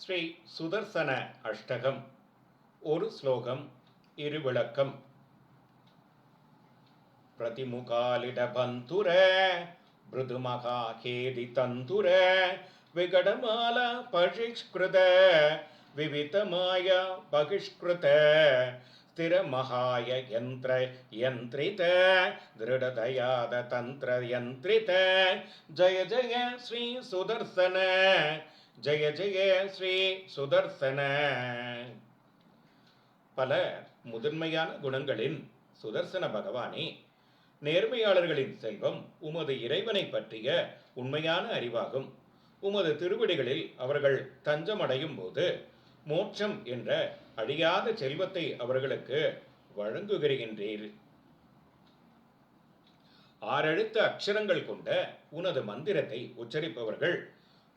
ஸ்ரீ சுதர்சன அஷ்டகம். ஒரு ஸ்லோகம், இரு விளக்கம். பிரதிமுகாலிடபந்துர மிருதுமகாகேதி தந்துர விகடமால பகிஷ்கிருத விவிதமாய பகிஷ்கிருத ஸ்திரமகாய யந்திர யந்திரித திருடதயாத தந்திர யந்திரித ஜய ஜய ஸ்ரீ சுதர்சன ஜய ஜய ஸ்ரீ சுதர்சன. பல முதன்மையான குணங்களின் சுதர்சன பகவானே, நேர்மையாளர்களின் செல்வம் உமது இறைவனை பற்றிய உண்மையான அறிவாகும். உமது திருவடிகளில் அவர்கள் தஞ்சமடையும் போது மோட்சம் என்ற அழியாத செல்வத்தை அவர்களுக்கு வழங்குகிறீர். ஆறெழுத்து அக்ஷரங்கள் கொண்ட உனது மந்திரத்தை உச்சரிப்பவர்கள்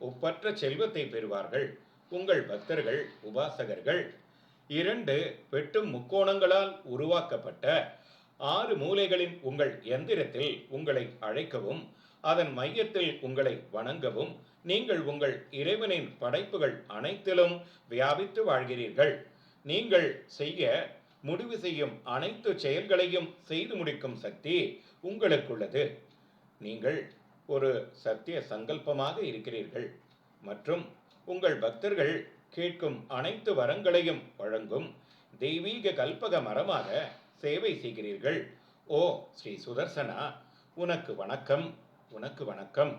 ஒப்பற்ற செல்வத்தை பெறுவார்கள். உங்கள் பக்தர்கள், உபாசகர்கள் இரண்டு வெட்டும் முக்கோணங்களால் உருவாக்கப்பட்ட 6 மூலைகளின் உங்கள் எந்திரத்தில் உங்களை அழைக்கவும் அதன் மையத்தில் உங்களை வணங்கவும் நீங்கள் உங்கள் இறைவனின் படைப்புகள் அனைத்திலும் வியாபித்து வாழ்கிறீர்கள். நீங்கள் செய்ய முடிவு செய்யும் அனைத்து செயல்களையும் செய்து முடிக்கும் சக்தி உங்களுக்குள்ளது. நீங்கள் ஒரு சத்திய சங்கல்பமாக இருக்கிறீர்கள் மற்றும் உங்கள் பக்தர்கள் கேட்கும் அனைத்து வரங்களையும் வழங்கும் தெய்வீக கல்பக மரமாக சேவை செய்கிறீர்கள். ஓ ஸ்ரீ சுதர்சனா, உனக்கு வணக்கம், உனக்கு வணக்கம்.